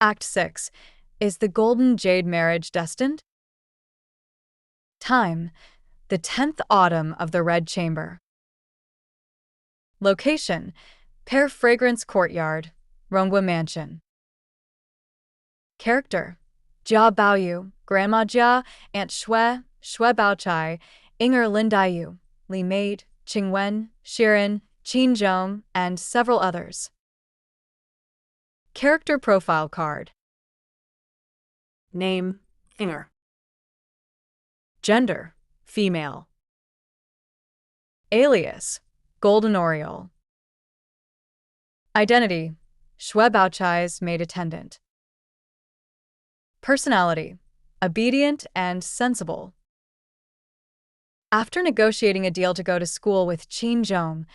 Act 6. Is the golden jade marriage destined? Time: the 10th autumn of the Red Chamber. Location: Pear Fragrance Courtyard, Rongwa Mansion. Character: Jia Baoyu, Grandma Jia, Aunt Shui, Shui Baochai, Inger Lindayu, Li Maid, Qingwen, Shirin, Qin Zhong, and several others. Character Profile Card. Name: Inger. Gender: female. Alias: Golden Oriole. Identity: Shui Baochai's maid attendant. Personality: obedient and sensible. After negotiating a deal to go to school with Qin Zhong,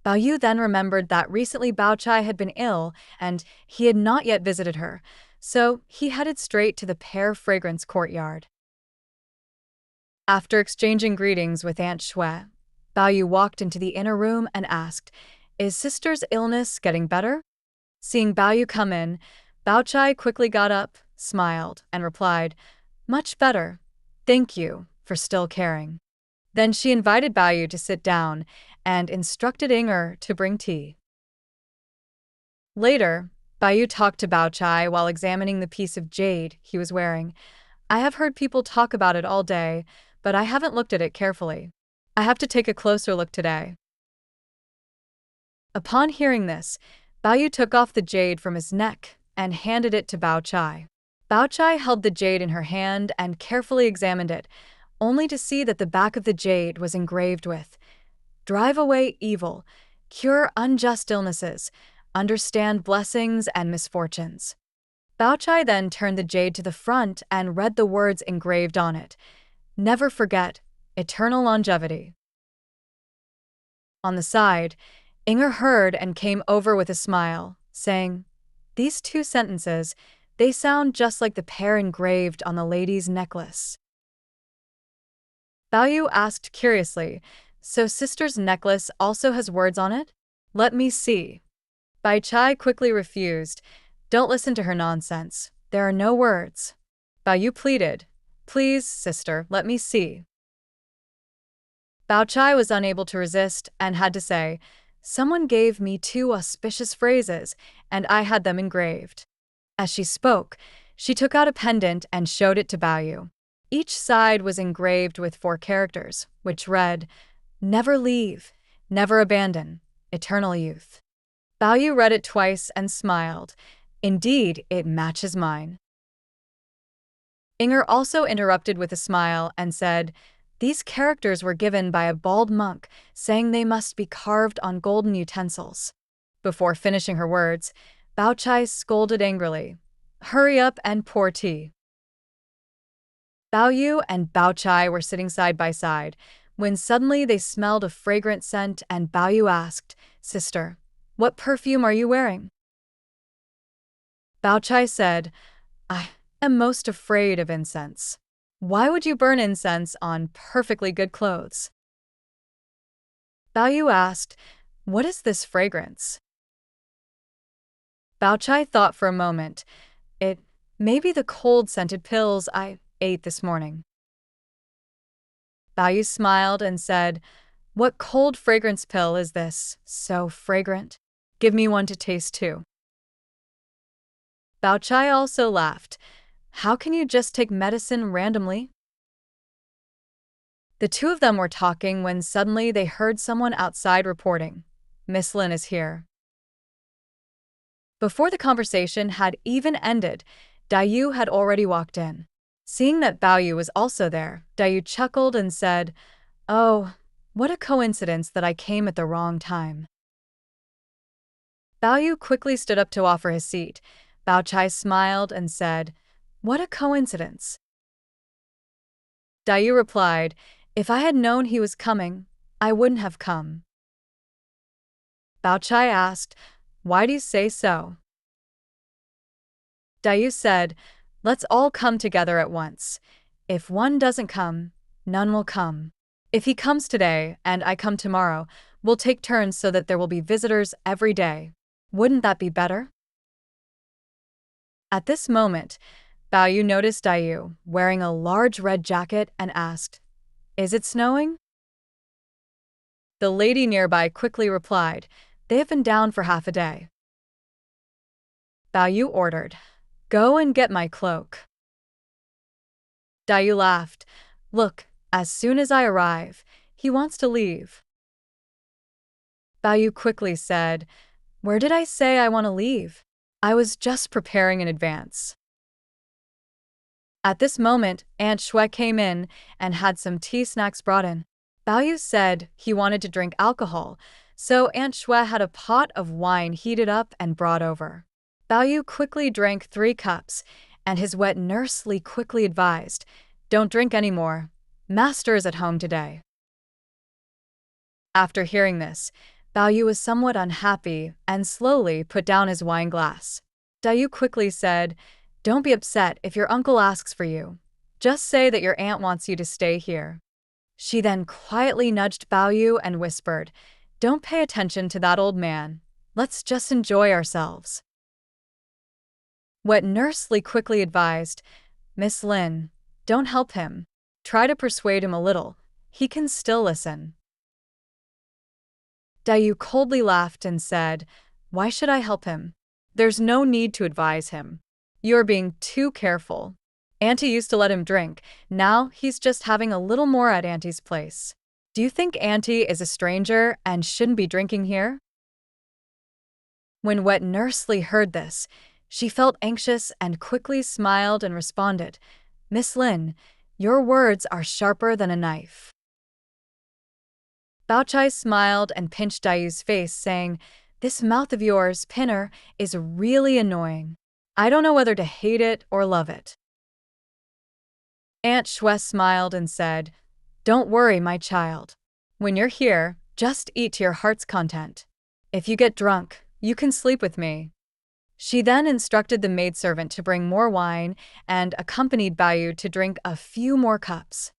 Baoyu then remembered that recently Baochai had been ill and he had not yet visited her, so he headed straight to the Pear Fragrance Courtyard. After exchanging greetings with Aunt Shui, Baoyu walked into the inner room and asked, "Is sister's illness getting better?" Seeing Baoyu come in, Baochai quickly got up, smiled, and replied, "Much better. Thank you for still caring." Then she invited Baoyu to sit down and instructed Inger to bring tea. Later, Baoyu talked to Baochai while examining the piece of jade he was wearing. "I have heard people talk about it all day, but I haven't looked at it carefully. I have to take a closer look today." Upon hearing this, Baoyu took off the jade from his neck and handed it to Baochai. Baochai held the jade in her hand and carefully examined it, only to see that the back of the jade was engraved with, "Drive away evil, cure unjust illnesses, understand blessings and misfortunes." Baochai then turned the jade to the front and read the words engraved on it, "Never forget, eternal longevity." On the side, Inger heard and came over with a smile, saying, "These two sentences, they sound just like the pair engraved on the lady's necklace." Baoyu asked curiously, "So sister's necklace also has words on it? Let me see." Baochai quickly refused. "Don't listen to her nonsense. There are no words." Baoyu pleaded, "Please, sister, let me see." Baochai was unable to resist and had to say, "Someone gave me 2 auspicious phrases, and I had them engraved." As she spoke, she took out a pendant and showed it to Baoyu. Each side was engraved with 4 characters, which read, "Never leave, never abandon, eternal youth." Baoyu read it twice and smiled. "Indeed, it matches mine." Inger also interrupted with a smile and said, "These characters were given by a bald monk, saying they must be carved on golden utensils." Before finishing her words, Baochai scolded angrily, "Hurry up and pour tea." Baoyu and Baochai were sitting side by side, when suddenly they smelled a fragrant scent and Baoyu asked, "Sister, what perfume are you wearing?" Baochai said, "I am most afraid of incense." "Why would you burn incense on perfectly good clothes?" Baoyu asked, "What is this fragrance?" Baochai thought for a moment. "It may be the cold-scented pills I ate this morning." Baoyu smiled and said, "What cold fragrance pill is this, so fragrant? Give me one to taste too." Baochai also laughed. "How can you just take medicine randomly?" The two of them were talking when suddenly they heard someone outside reporting, "Miss Lin is here." Before the conversation had even ended, Dayu had already walked in. Seeing that Baoyu was also there, Dayu chuckled and said, "Oh, what a coincidence that I came at the wrong time." Baoyu quickly stood up to offer his seat. Baochai smiled and said, "What a coincidence." Dayu replied, "If I had known he was coming, I wouldn't have come." Baochai asked, "Why do you say so?" Dayu said, "Let's all come together at once. If one doesn't come, none will come. If he comes today and I come tomorrow, we'll take turns so that there will be visitors every day. Wouldn't that be better?" At this moment, Bao Yu noticed Yu wearing a large red jacket and asked, "Is it snowing?" The lady nearby quickly replied, "They have been down for half a day." Bao Yu ordered, "Go and get my cloak." Yu laughed, "Look, as soon as I arrive, he wants to leave." Bao Yu quickly said, "Where did I say I want to leave? I was just preparing in advance." At this moment, Aunt Shui came in and had some tea snacks brought in. Bao Yu said he wanted to drink alcohol, so Aunt Shui had a pot of wine heated up and brought over. Bao Yu quickly drank 3 cups, and his wet nurse Li quickly advised, "Don't drink anymore. Master is at home today." After hearing this, Bao Yu was somewhat unhappy and slowly put down his wine glass. Yu quickly said, "Don't be upset if your uncle asks for you. Just say that your aunt wants you to stay here." She then quietly nudged Bao Yu and whispered, "Don't pay attention to that old man. Let's just enjoy ourselves." Wet Nurse Li quickly advised, "Miss Lin, don't help him. Try to persuade him a little. He can still listen." Yu coldly laughed and said, "Why should I help him? There's no need to advise him. You're being too careful. Auntie used to let him drink. Now he's just having a little more at Auntie's place. Do you think Auntie is a stranger and shouldn't be drinking here?" When Wet Nurse Li heard this, she felt anxious and quickly smiled and responded, "Miss Lin, your words are sharper than a knife." Bao Chai smiled and pinched Yu's face, saying, "This mouth of yours, Pinner, is really annoying. I don't know whether to hate it or love it." Aunt Shui smiled and said, "Don't worry, my child. When you're here, just eat to your heart's content. If you get drunk, you can sleep with me." She then instructed the maidservant to bring more wine and accompanied Bao Yu to drink a few more cups.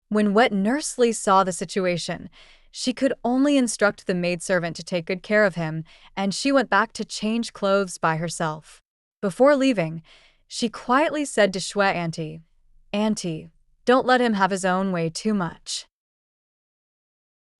When Wet Nurse Li saw the situation, she could only instruct the maidservant to take good care of him, and she went back to change clothes by herself. Before leaving, she quietly said to Shui Auntie, "Auntie, don't let him have his own way too much."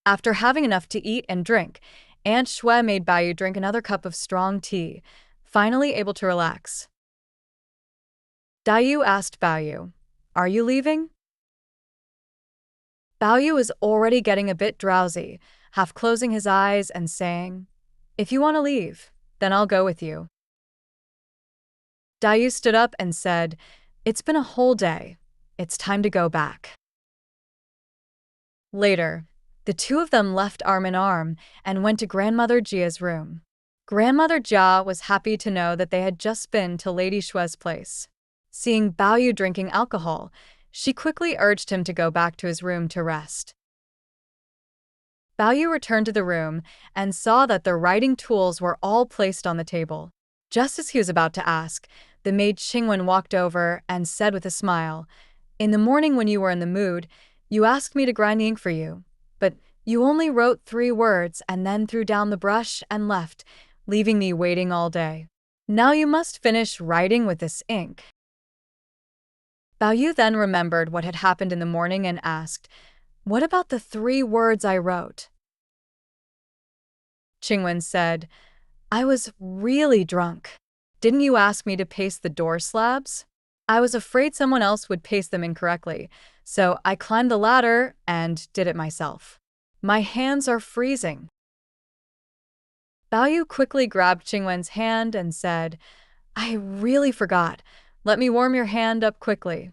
After having enough to eat and drink, Aunt Shui made Bao Yu drink another cup of strong tea, finally able to relax. Yu asked Bao Yu, "Are you leaving?" Bao Yu was already getting a bit drowsy, half closing his eyes and saying, "If you want to leave, then I'll go with you." Yu stood up and said, "It's been a whole day. It's time to go back." Later, the two of them left arm in arm and went to Grandmother Jia's room. Grandmother Jia was happy to know that they had just been to Lady Shui's place. Seeing Bao Yu drinking alcohol, she quickly urged him to go back to his room to rest. Bao Yu returned to the room and saw that the writing tools were all placed on the table. Just as he was about to ask, the maid Qingwen walked over and said with a smile, "In the morning when you were in the mood, you asked me to grind the ink for you, but you only wrote 3 words and then threw down the brush and left, leaving me waiting all day. Now you must finish writing with this ink." Bao Yu then remembered what had happened in the morning and asked, "What about the 3 words I wrote?" Qingwen said, "I was really drunk. Didn't you ask me to paste the door slabs? I was afraid someone else would paste them incorrectly, so I climbed the ladder and did it myself. My hands are freezing." Bao Yu quickly grabbed Qingwen's hand and said, "I really forgot. Let me warm your hand up quickly."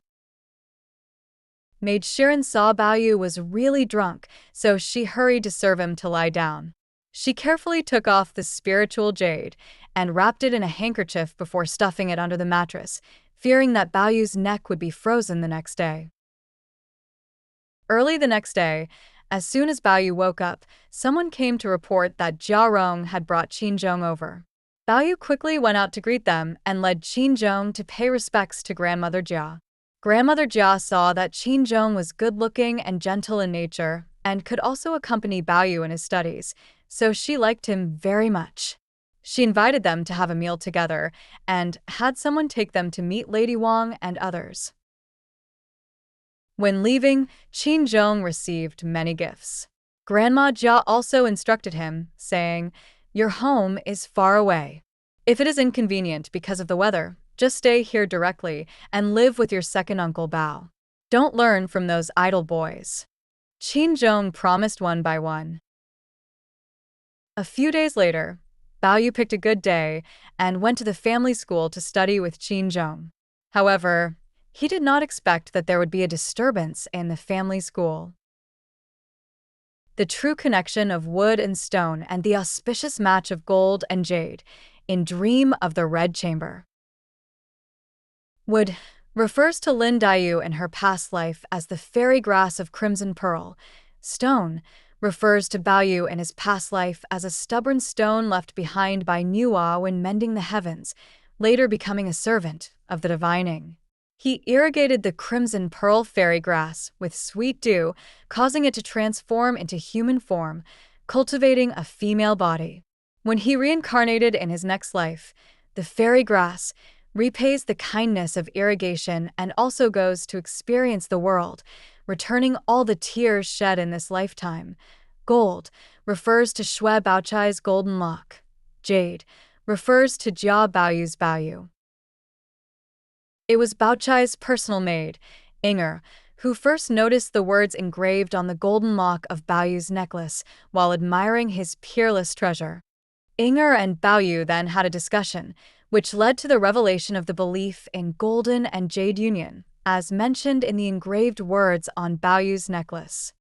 Maid Shirin saw Bao Yu was really drunk, so she hurried to serve him to lie down. She carefully took off the spiritual jade and wrapped it in a handkerchief before stuffing it under the mattress, fearing that Bao Yu's neck would be frozen the next day. Early the next day, as soon as Bao Yu woke up, someone came to report that Jia Rong had brought Qin Zhong over. Bao Yu quickly went out to greet them and led Qin Zhong to pay respects to Grandmother Jia. Grandmother Jia saw that Qin Zhong was good-looking and gentle in nature and could also accompany Bao Yu in his studies, so she liked him very much. She invited them to have a meal together and had someone take them to meet Lady Wang and others. When leaving, Qin Zhong received many gifts. Grandma Jia also instructed him, saying, "Your home is far away. If it is inconvenient because of the weather, just stay here directly and live with your second uncle Bao. Don't learn from those idle boys." Qin Zhong promised one by one. A few days later, Bao Yu picked a good day and went to the family school to study with Qin Zhong. However, he did not expect that there would be a disturbance in the family school. The true connection of wood and stone and the auspicious match of gold and jade in Dream of the Red Chamber. Wood refers to Lin Daiyu in her past life as the fairy grass of crimson pearl. Stone refers to Bao Yu in his past life as a stubborn stone left behind by Nuwa when mending the heavens, later becoming a servant of the divining. He irrigated the crimson pearl fairy grass with sweet dew, causing it to transform into human form, cultivating a female body. When he reincarnated in his next life, the fairy grass repays the kindness of irrigation and also goes to experience the world, returning all the tears shed in this lifetime. Gold refers to Xue Baochai's golden lock. Jade refers to Jia Baoyu's Baoyu. It was Baochai's personal maid, Inger, who first noticed the words engraved on the golden lock of Baoyu's necklace while admiring his peerless treasure. Inger and Baoyu then had a discussion, which led to the revelation of the belief in golden and jade union, as mentioned in the engraved words on Baoyu's necklace.